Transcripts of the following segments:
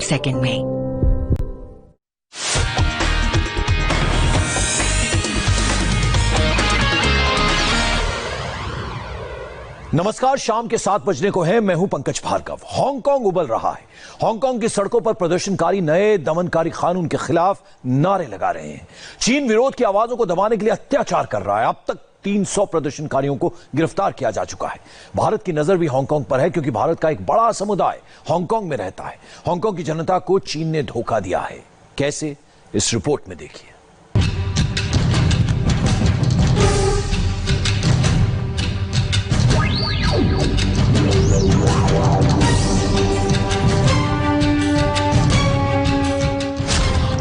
Second में। नमस्कार, शाम के 7 बजने को है। मैं हूं पंकज भार्गव। हांगकांग उबल रहा है। हांगकांग की सड़कों पर प्रदर्शनकारी नए दमनकारी कानून के खिलाफ नारे लगा रहे हैं। चीन विरोध की आवाजों को दबाने के लिए अत्याचार कर रहा है। अब तक 300 प्रदर्शनकारियों को गिरफ्तार किया जा चुका है। भारत की नजर भी हांगकांग पर है, क्योंकि भारत का एक बड़ा समुदाय हांगकांग में रहता है। हांगकांग की जनता को चीन ने धोखा दिया है। कैसे, इस रिपोर्ट में देखिए।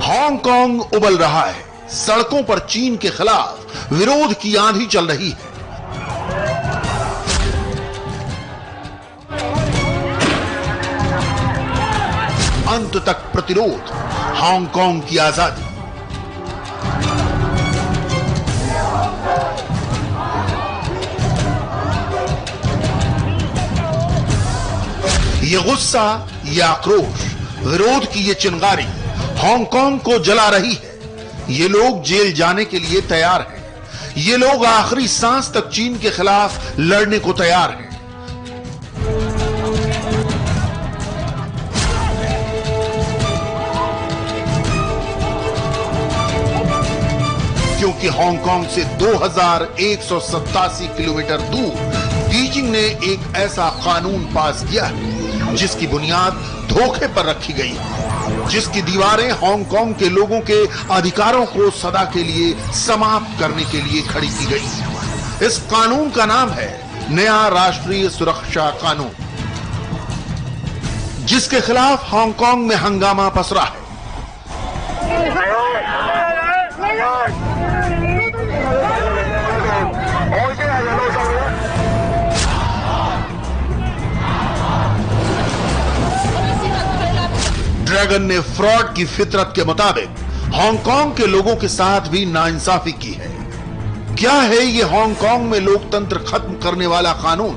हांगकांग उबल रहा है। सड़कों पर चीन के खिलाफ विरोध की आंधी चल रही है। अंत तक प्रतिरोध, हांगकांग की आजादी। ये गुस्सा, ये आक्रोश, विरोध की ये चिंगारी हांगकांग को जला रही है। ये लोग जेल जाने के लिए तैयार हैं। ये लोग आखिरी सांस तक चीन के खिलाफ लड़ने को तैयार हैं। क्योंकि हांगकांग से 2187 किलोमीटर दूर बीजिंग ने एक ऐसा कानून पास किया है जिसकी बुनियाद धोखे पर रखी गई है, जिसकी दीवारें हांगकांग के लोगों के अधिकारों को सदा के लिए समाप्त करने के लिए खड़ी की गई। इस कानून का नाम है नया राष्ट्रीय सुरक्षा कानून, जिसके खिलाफ हांगकांग में हंगामा पसरा है। ड्रैगन ने फ्रॉड की फितरत के मुताबिक हांगकांग के लोगों के साथ भी नाइंसाफी की है। क्या है ये हांगकांग में लोकतंत्र खत्म करने वाला कानून?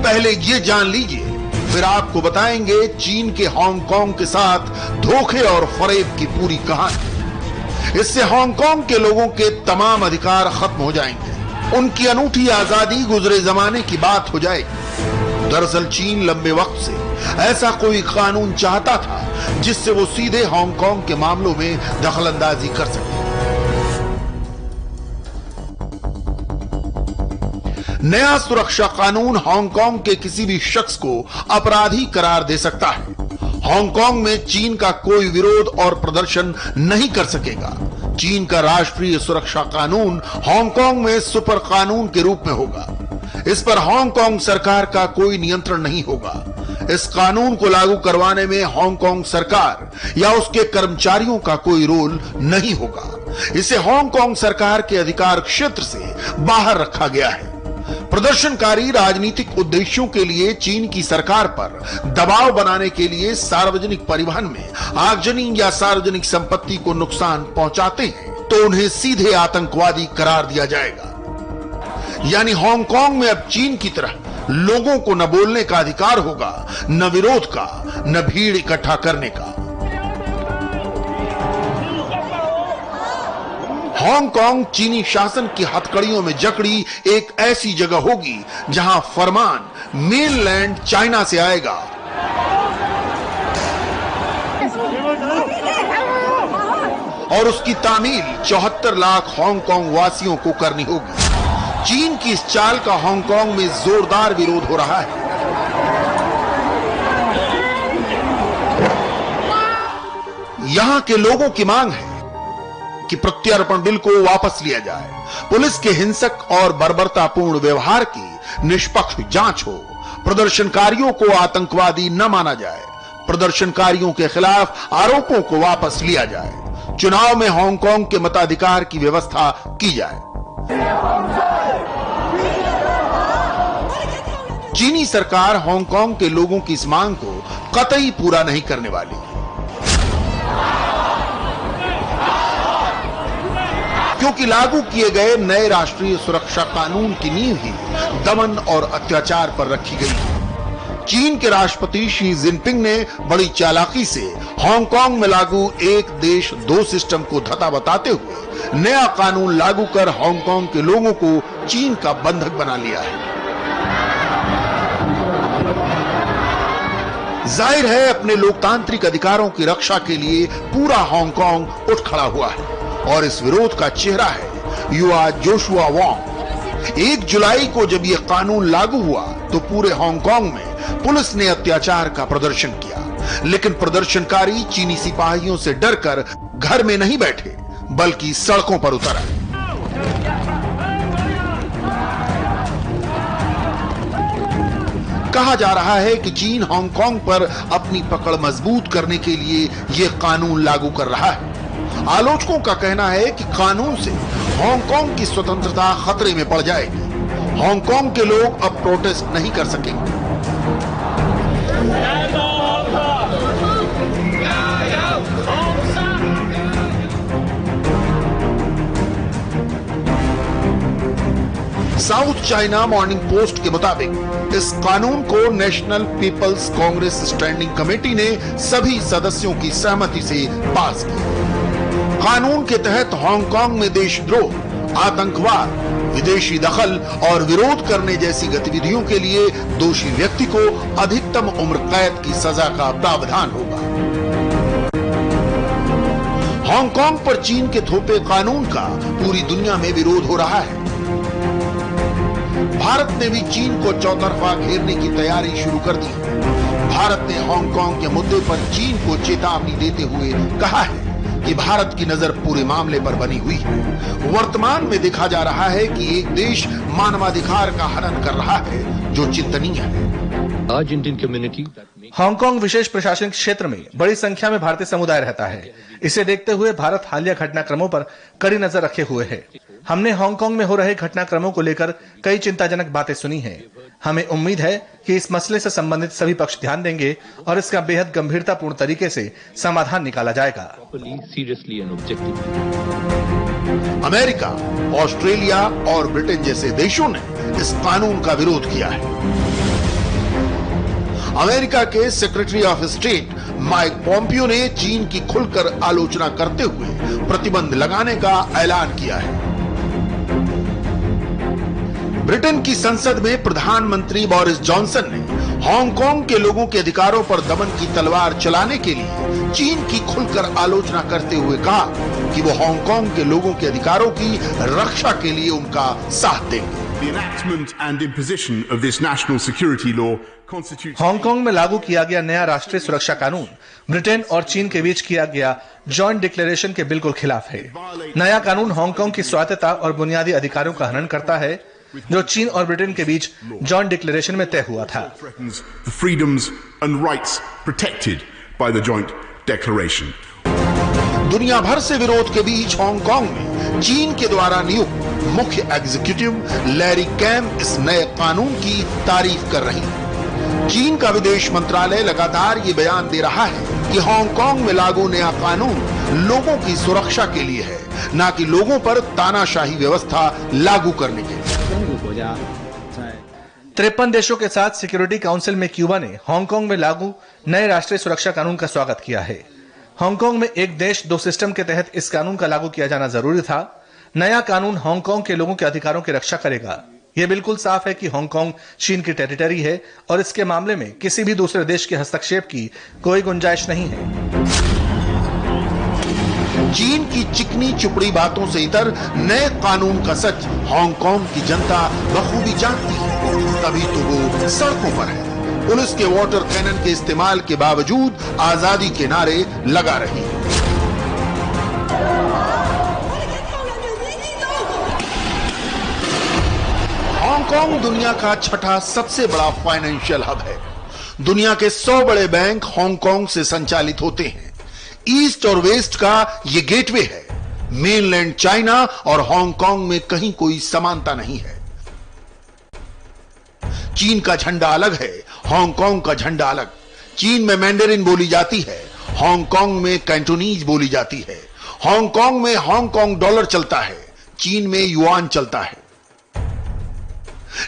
पहले ये जान लीजिए, फिर आपको बताएंगे चीन के हांगकांग के साथ धोखे और फरेब की पूरी कहानी। इससे हांगकांग के लोगों के तमाम अधिकार खत्म हो जाएंगे। उनकी अनूठी आजादी गुजरे जमाने की बात हो जाएगी। दरअसल चीन लंबे वक्त से ऐसा कोई कानून चाहता था जिससे वो सीधे हांगकांग के मामलों में दखलंदाजी कर सके। नया सुरक्षा कानून हांगकांग के किसी भी शख्स को अपराधी करार दे सकता है। हांगकांग में चीन का कोई विरोध और प्रदर्शन नहीं कर सकेगा। चीन का राष्ट्रीय सुरक्षा कानून हांगकांग में सुपर कानून के रूप में होगा। इस पर हांगकांग सरकार का कोई नियंत्रण नहीं होगा। इस कानून को लागू करवाने में हांगकांग सरकार या उसके कर्मचारियों का कोई रोल नहीं होगा। इसे हांगकांग सरकार के अधिकार क्षेत्र से बाहर रखा गया है। प्रदर्शनकारी राजनीतिक उद्देश्यों के लिए चीन की सरकार पर दबाव बनाने के लिए सार्वजनिक परिवहन में आगजनी या सार्वजनिक संपत्ति को नुकसान पहुंचाते हैं तो उन्हें सीधे आतंकवादी करार दिया जाएगा। यानी हांगकांग में अब चीन की तरह लोगों को न बोलने का अधिकार होगा, न विरोध का, न भीड़ इकट्ठा करने का। हांगकांग चीनी शासन की हथकड़ियों में जकड़ी एक ऐसी जगह होगी जहां फरमान मेनलैंड चाइना से आएगा और उसकी तामील 74 लाख हांगकांग वासियों को करनी होगी। चीन की इस चाल का हांगकांग में जोरदार विरोध हो रहा है। यहां के लोगों की मांग है कि प्रत्यार्पण बिल को वापस लिया जाए, पुलिस के हिंसक और बर्बरतापूर्ण व्यवहार की निष्पक्ष जांच हो, प्रदर्शनकारियों को आतंकवादी न माना जाए, प्रदर्शनकारियों के खिलाफ आरोपों को वापस लिया जाए, चुनाव में हांगकांग के मताधिकार की व्यवस्था की जाए। चीनी सरकार हांगकांग के लोगों की इस मांग को कतई पूरा नहीं करने वाली। क्योंकि लागू किए गए नए राष्ट्रीय सुरक्षा कानून की नींव ही दमन और अत्याचार पर रखी गई है। चीन के राष्ट्रपति शी जिनपिंग ने बड़ी चालाकी से हांगकांग में लागू एक देश दो सिस्टम को धता बताते हुए नया कानून लागू कर हांगकांग के लोगों को चीन का बंधक बना लिया है। जाहिर है अपने लोकतांत्रिक अधिकारों की रक्षा के लिए पूरा हांगकांग उठ खड़ा हुआ है और इस विरोध का चेहरा है युवा जोशुआ वांग। 1 जुलाई को जब यह कानून लागू हुआ तो पूरे हांगकांग में पुलिस ने अत्याचार का प्रदर्शन किया, लेकिन प्रदर्शनकारी चीनी सिपाहियों से डरकर घर में नहीं बैठे बल्कि सड़कों पर उतर आए। कहा जा रहा है कि चीन हांगकांग पर अपनी पकड़ मजबूत करने के लिए यह कानून लागू कर रहा है। आलोचकों का कहना है कि कानून से हांगकांग की स्वतंत्रता खतरे में पड़ जाएगी। हांगकांग के लोग अब प्रोटेस्ट नहीं कर सकेंगे। साउथ चाइना मॉर्निंग पोस्ट के मुताबिक इस कानून को National People's Congress Standing Committee ने सभी सदस्यों की सहमति से पास किया। कानून के तहत हांगकांग में देशद्रोह, आतंकवाद, विदेशी दखल और विरोध करने जैसी गतिविधियों के लिए दोषी व्यक्ति को अधिकतम उम्र कैद की सजा का प्रावधान होगा। हांगकांग पर चीन के थोपे कानून का पूरी दुनिया में विरोध हो रहा है। भारत ने भी चीन को चौतरफा घेरने की तैयारी शुरू कर दी। भारत ने हांगकांग के मुद्दे पर चीन को चेतावनी देते हुए कहा है कि भारत की नजर पूरे मामले पर बनी हुई है। वर्तमान में देखा जा रहा है कि एक देश मानवाधिकार का हनन कर रहा है जो चिंतनीय है। आज इंडियन कम्युनिटी हांगकांग विशेष प्रशासनिक क्षेत्र में बड़ी संख्या में भारतीय समुदाय रहता है। इसे देखते हुए भारत हालिया घटनाक्रमों पर कड़ी नजर रखे हुए है। हमने हांगकांग में हो रहे घटनाक्रमों को लेकर कई चिंताजनक बातें सुनी हैं। हमें उम्मीद है कि इस मसले से संबंधित सभी पक्ष ध्यान देंगे और इसका बेहद गंभीरतापूर्ण तरीके से समाधान निकाला जाएगा। अमेरिका, ऑस्ट्रेलिया और ब्रिटेन जैसे देशों ने इस कानून का विरोध किया है। अमेरिका के secretary of state Mike Pompeo ने चीन की खुलकर आलोचना करते हुए प्रतिबंध लगाने का ऐलान किया है। ब्रिटेन की संसद में प्रधानमंत्री बोरिस जॉनसन ने हांगकांग के लोगों के अधिकारों पर दमन की तलवार चलाने के लिए चीन की खुलकर आलोचना करते हुए कहा कि वो हांगकांग के लोगों के अधिकारों की रक्षा के लिए उनका साथ देंगे। हांगकांग में लागू किया गया नया राष्ट्रीय सुरक्षा कानून ब्रिटेन और चीन के बीच किया गया जॉइंट डिक्लेरेशन के बिल्कुल खिलाफ है। नया कानून हांगकांग की स्वायत्तता और बुनियादी अधिकारों का हनन करता है जो चीन और ब्रिटेन के बीच जॉइंट डिक्लेरेशन में तय हुआ था। दुनिया भर से विरोध के बीच हांगकांग में चीन के द्वारा नियुक्त मुख्य एग्जीक्यूटिव लैरी कैम इस नए कानून की तारीफ कर रही है। चीन का विदेश मंत्रालय लगातार ये बयान दे रहा है कि हांगकांग में लागू नया कानून लोगों की सुरक्षा के लिए है, न कि लोगों पर तानाशाही व्यवस्था लागू करने के लिए। 53 देशों के साथ सिक्योरिटी काउंसिल में क्यूबा ने हांगकांग में लागू नए राष्ट्रीय सुरक्षा कानून का स्वागत किया है। हांगकांग में एक देश दो सिस्टम के तहत इस कानून का लागू किया जाना जरूरी था। नया कानून हांगकांग के लोगों के अधिकारों की रक्षा करेगा। यह बिल्कुल साफ है कि हांगकांग चीन की टेरिटरी है और इसके मामले में किसी भी दूसरे देश के हस्तक्षेप की कोई गुंजाइश नहीं है। चीन की चिकनी चुपड़ी बातों से इतर नए कानून का सच हांगकांग की जनता बखूबी जानती है, तभी तो वो सड़कों पर है। पुलिस के वाटर कैनन के इस्तेमाल के बावजूद आजादी के नारे लगा रही है। हांगकांग दुनिया का छठा सबसे बड़ा फाइनेंशियल हब है। दुनिया के 100 बड़े बैंक हांगकांग से संचालित होते हैं। ईस्ट और वेस्ट का ये गेटवे है। मेनलैंड चाइना और हांगकांग में कहीं कोई समानता नहीं है। चीन का झंडा अलग है, हांगकांग का झंडा अलग। चीन में मैंडरिन बोली जाती है, हांगकांग में कैंटोनीज बोली जाती है। हांगकांग में हांगकांग डॉलर चलता है, चीन में युआन चलता है।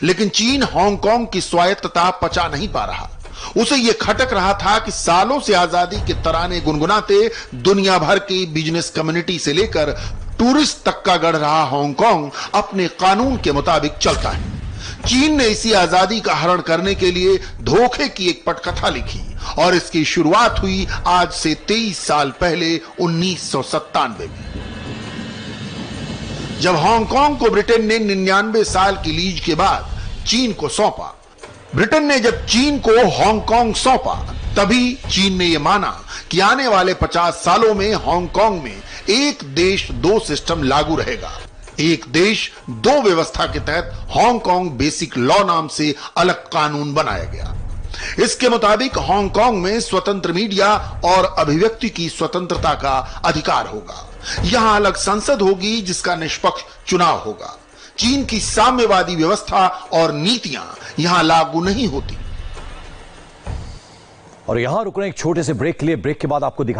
लेकिन चीन हांगकांग की स्वायत्तता पचा नहीं पा रहा। उसे यह खटक रहा था कि सालों से आजादी के तराने गुनगुनाते दुनिया भर की बिजनेस कम्युनिटी से लेकर टूरिस्ट तक का गढ़ रहा हांगकांग अपने कानून के मुताबिक चलता है। चीन ने इसी आजादी का हरण करने के लिए धोखे की एक पटकथा लिखी और इसकी शुरुआत हुई आज से 23 साल पहले 1997 में, जब हांगकांग को ब्रिटेन ने 99 साल की लीज के बाद चीन को सौंपा। ब्रिटेन ने जब चीन को हांगकांग सौंपा, तभी चीन ने यह माना कि आने वाले 50 सालों में हांगकांग में एक देश दो सिस्टम लागू रहेगा। एक देश दो व्यवस्था के तहत हांगकांग बेसिक लॉ नाम से अलग कानून बनाया गया। इसके मुताबिक हांगकांग में स्वतंत्र मीडिया और अभिव्यक्ति की स्वतंत्रता का अधिकार होगा। यहां अलग संसद होगी जिसका निष्पक्ष चुनाव होगा। चीन की साम्यवादी व्यवस्था और नीतियां यहां लागू नहीं होती। और यहां रुकना एक छोटे से ब्रेक के लिए। ब्रेक के बाद आपको दिखाएं